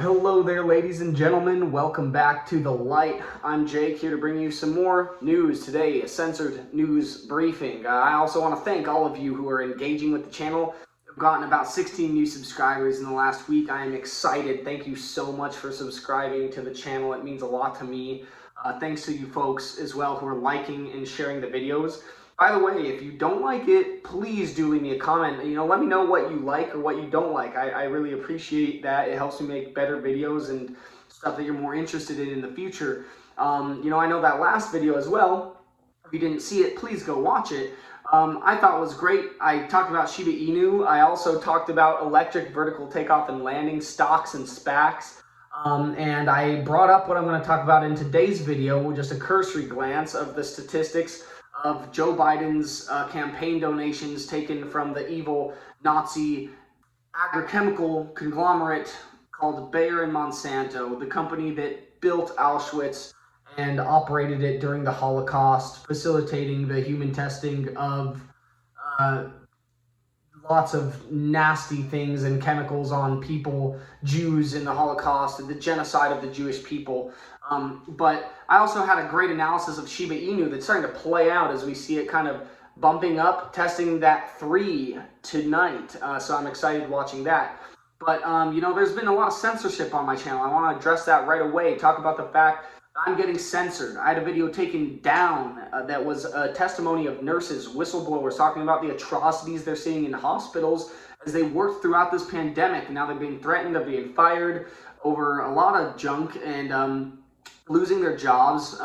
Hello there, ladies and gentlemen. Welcome back to The Light. I'm Jake, here to bring you some more news today, a censored news briefing. I also want to thank all of you who are engaging with the channel. I've gotten about 16 new subscribers in the last week. I am excited. Thank you so much for subscribing to the channel. It means a lot to me. Thanks to you folks as well who are liking and sharing the videos. By the way, if you don't like it, please do leave me a comment. Let me know what you like or what you don't like. I really appreciate that. It helps me make better videos and stuff that you're more interested in the future. I know that last video as well. If you didn't see it, please go watch it. I thought it was great. I talked about Shiba Inu. I also talked about electric vertical takeoff and landing, stocks and SPACs. And I brought up what I'm going to talk about in today's video with just a cursory glance of the statistics of Joe Biden's campaign donations taken from the evil Nazi agrochemical conglomerate called Bayer and Monsanto, the company that built Auschwitz and operated it during the Holocaust, facilitating the human testing of lots of nasty things and chemicals on people, Jews in the Holocaust, and the genocide of the Jewish people. But I also had a great analysis of Shiba Inu that's starting to play out as we see it kind of bumping up, testing that 3 tonight. So I'm excited watching that. But, there's been a lot of censorship on my channel. I want to address that right away, talk about the fact I'm getting censored. I had a video taken down that was a testimony of nurses, whistleblowers, talking about the atrocities they're seeing in hospitals as they work throughout this pandemic. Now they're being threatened, they're being fired over a lot of junk and losing their jobs,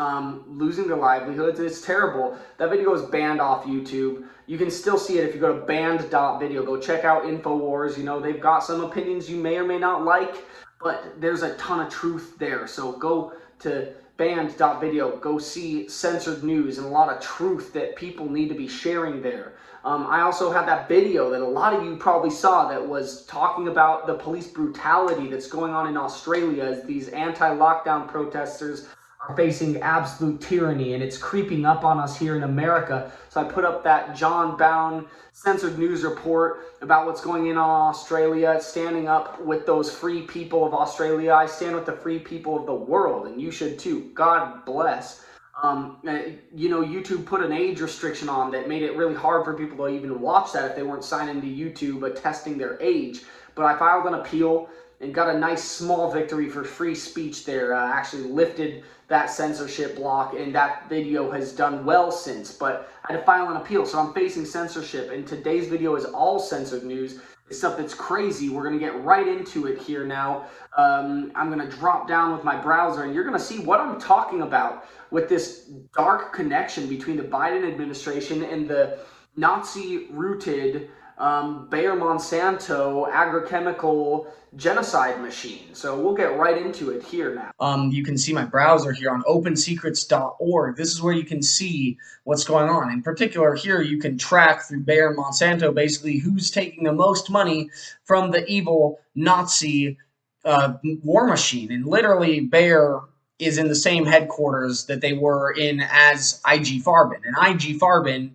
losing their livelihoods. It's terrible. That video is banned off YouTube. You can still see it if you go to banned.video. Go check out InfoWars. They've got some opinions you may or may not like, but there's a ton of truth there. So go to banned.video, go see censored news and a lot of truth that people need to be sharing there. I also had that video that a lot of you probably saw that was talking about the police brutality that's going on in Australia as these anti-lockdown protesters are facing absolute tyranny, and it's creeping up on us here in America. So I put up that John Bound censored news report about what's going on Australia, standing up with those free people of Australia. I stand with the free people of the world, and you should too. God bless. YouTube put an age restriction on that made it really hard for people to even watch that if they weren't signed into YouTube attesting their age. But I filed an appeal and got a nice small victory for free speech there. Actually lifted that censorship block, and that video has done well since. But I had to file an appeal, so I'm facing censorship. And today's video is all censored news. It's stuff that's crazy. We're going to get right into it here now. I'm going to drop down with my browser, and you're going to see what I'm talking about with this dark connection between the Biden administration and the Nazi-rooted Bayer Monsanto agrochemical genocide machine. So we'll get right into it here now. You can see my browser here on opensecrets.org. This is where you can see what's going on. In particular, here you can track through Bayer Monsanto basically who's taking the most money from the evil Nazi war machine. And literally, Bayer is in the same headquarters that they were in as IG Farben. And IG Farben,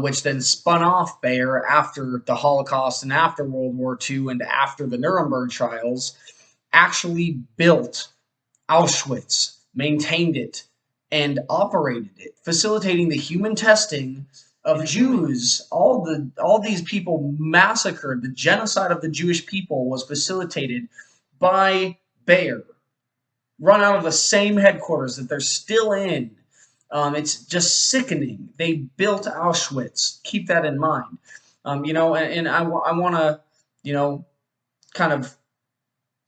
which then spun off Bayer after the Holocaust and after World War II and after the Nuremberg trials, actually built Auschwitz, maintained it, and operated it, facilitating the human testing of Jews. All these people massacred. The genocide of the Jewish people was facilitated by Bayer, run out of the same headquarters that they're still in. It's just sickening. They built Auschwitz. Keep that in mind. And I want to, kind of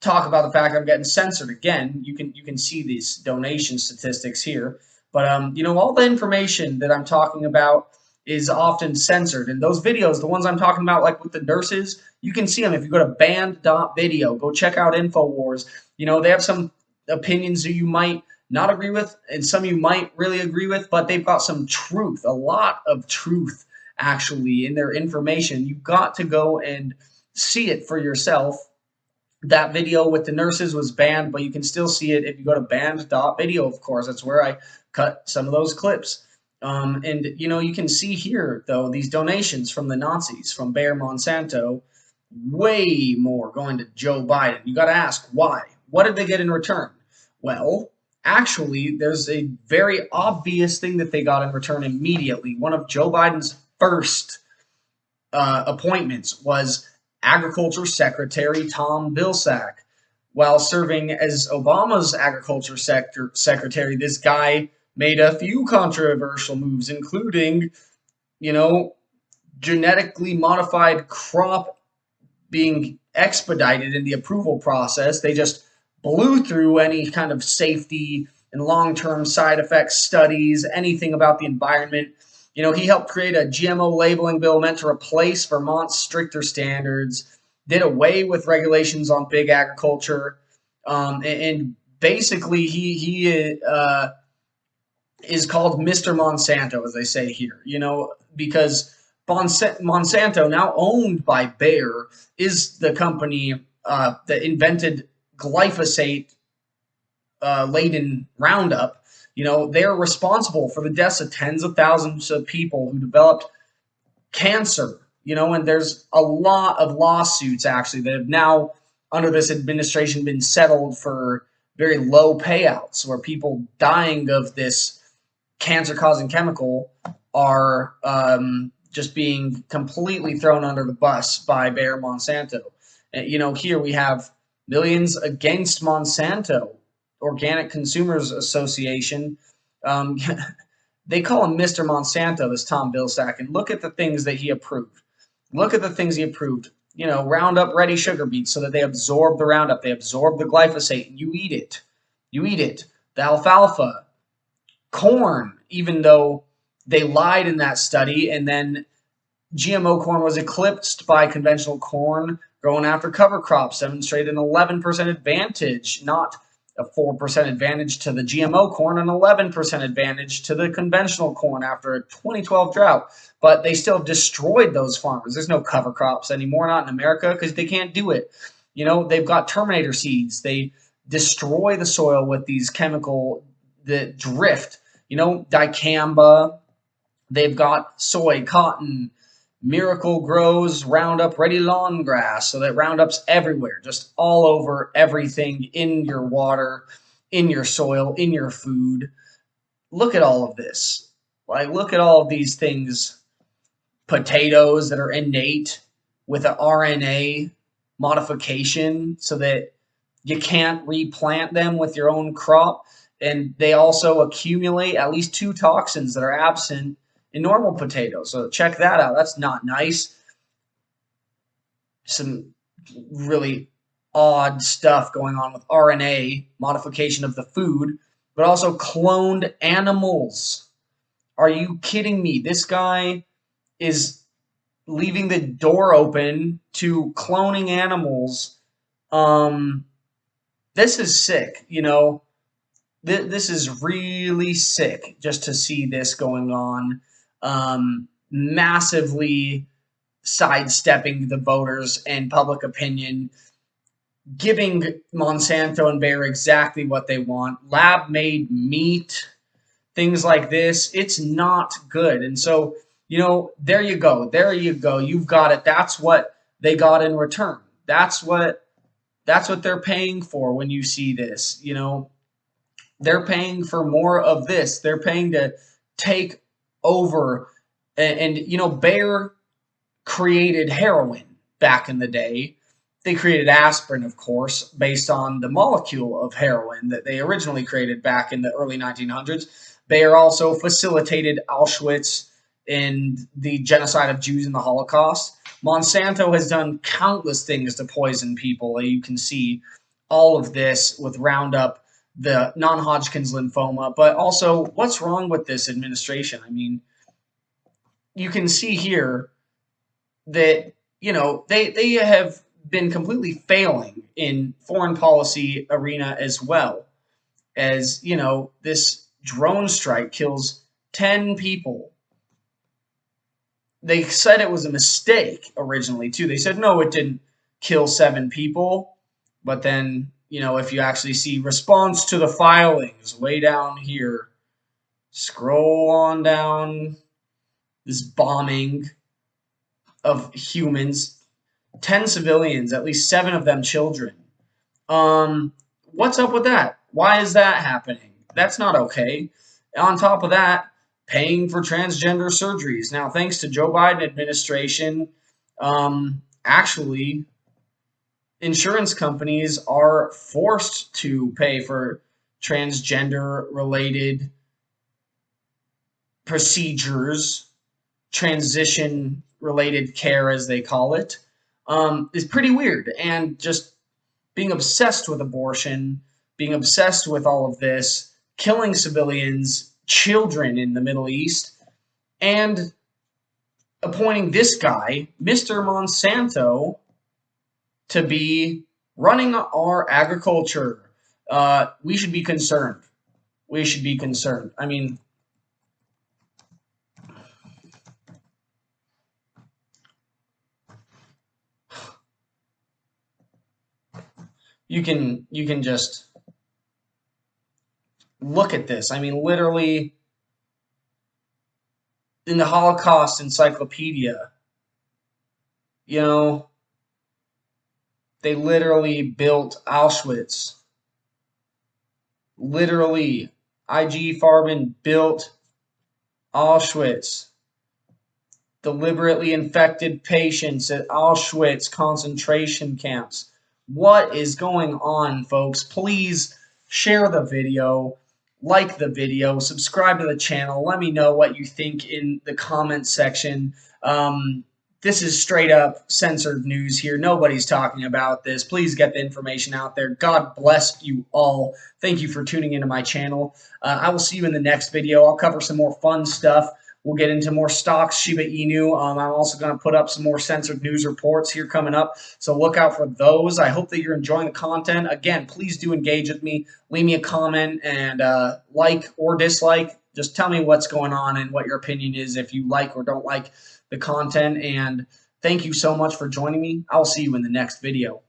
talk about the fact I'm getting censored again. You can see these donation statistics here, but all the information that I'm talking about is often censored. And those videos, the ones I'm talking about, like with the nurses, you can see them if you go to banned.video. Go check out InfoWars. They have some opinions that you might not agree with, and some you might really agree with, but they've got some truth, a lot of truth actually in their information. You've got to go and see it for yourself. That video with the nurses was banned, but you can still see it if you go to banned.video, of course. That's where I cut some of those clips. And you can see here, though, these donations from the Nazis, from Bayer Monsanto, way more going to Joe Biden. You got to ask why. What did they get in return? Well, actually, there's a very obvious thing that they got in return immediately. One of Joe Biden's first appointments was Agriculture Secretary Tom Vilsack. While serving as Obama's agriculture secretary, this guy made a few controversial moves, including, you know, genetically modified crop being expedited in the approval process. They just blew through any kind of safety and long-term side effects studies, anything about the environment. He helped create a GMO labeling bill meant to replace Vermont's stricter standards, did away with regulations on big agriculture, and basically he is called Mr. Monsanto, as they say here. Because Monsanto, now owned by Bayer, is the company that invented glyphosate laden Roundup. They're responsible for the deaths of tens of thousands of people who developed cancer. And there's a lot of lawsuits actually that have now, under this administration, been settled for very low payouts, where people dying of this cancer-causing chemical are just being completely thrown under the bus by Bayer Monsanto. Here we have Millions Against Monsanto, Organic Consumers Association. They call him Mr. Monsanto, this Tom Vilsack, and look at the things that he approved. Look at the things he approved. Roundup Ready sugar beets, so that they absorb the Roundup, they absorb the glyphosate, and you eat it. You eat it. The alfalfa, corn, even though they lied in that study, and then GMO corn was eclipsed by conventional corn grown after cover crops, demonstrated an 11% advantage, not a 4% advantage to the GMO corn, an 11% advantage to the conventional corn after a 2012 drought. But they still have destroyed those farmers. There's no cover crops anymore, not in America, because they can't do it. They've got Terminator seeds. They destroy the soil with these chemical that drift. Dicamba. They've got soy, cotton, Miracle Grows Roundup Ready lawn grass, so that Roundup's everywhere, just all over everything, in your water, in your soil, in your food. Look at all of this. Look at all of these things. Potatoes that are innate with an RNA modification so that you can't replant them with your own crop. And they also accumulate at least 2 toxins that are absent in normal potatoes. So check that out. That's not nice. Some really odd stuff going on with RNA modification of the food, but also cloned animals. Are you kidding me? This guy is leaving the door open to cloning animals. This is sick, This is really sick just to see this going on. Massively sidestepping the voters and public opinion, giving Monsanto and Bayer exactly what they want. Lab-made meat, things like this. It's not good. And so, there you go. There you go. You've got it. That's what they got in return. That's what they're paying for when you see this. They're paying for more of this. They're paying to take over. And Bayer created heroin back in the day. They created aspirin, of course, based on the molecule of heroin that they originally created back in the early 1900s. Bayer also facilitated Auschwitz and the genocide of Jews in the Holocaust. Monsanto has done countless things to poison people. You can see all of this with Roundup, the non-Hodgkin's lymphoma, but also what's wrong with this administration? I mean, you can see here that, they have been completely failing in foreign policy arena, as well as, this drone strike kills 10 people. They said it was a mistake originally, too. They said, no, it didn't kill 7 people. But then, if you actually see response to the filings way down here, scroll on down, this bombing of humans, 10 civilians, at least 7 of them children. what's up with that? Why is that happening? That's not okay. On top of that, paying for transgender surgeries. Now, thanks to Joe Biden administration, actually, insurance companies are forced to pay for transgender related procedures, transition related care, as they call it, is pretty weird. And just being obsessed with abortion, being obsessed with all of this, killing civilians, children in the Middle East, and appointing this guy, Mr. Monsanto, to be running our agriculture. We should be concerned. We should be concerned. I mean, you can just look at this. I mean, literally in the Holocaust Encyclopedia, you know, they literally built Auschwitz. Literally, IG Farben built Auschwitz. Deliberately infected patients at Auschwitz concentration camps. What is going on, folks? Please share the video, like the video, subscribe to the channel. Let me know what you think in the comments section. This is straight up censored news here. Nobody's talking about this. Please get the information out there. God bless you all. Thank you for tuning into my channel. I will see you in the next video. I'll cover some more fun stuff. We'll get into more stocks, Shiba Inu. I'm also going to put up some more censored news reports here coming up, so look out for those. I hope that you're enjoying the content. Again, please do engage with me. Leave me a comment and like or dislike. Just tell me what's going on and what your opinion is if you like or don't like the content. And thank you so much for joining me. I'll see you in the next video.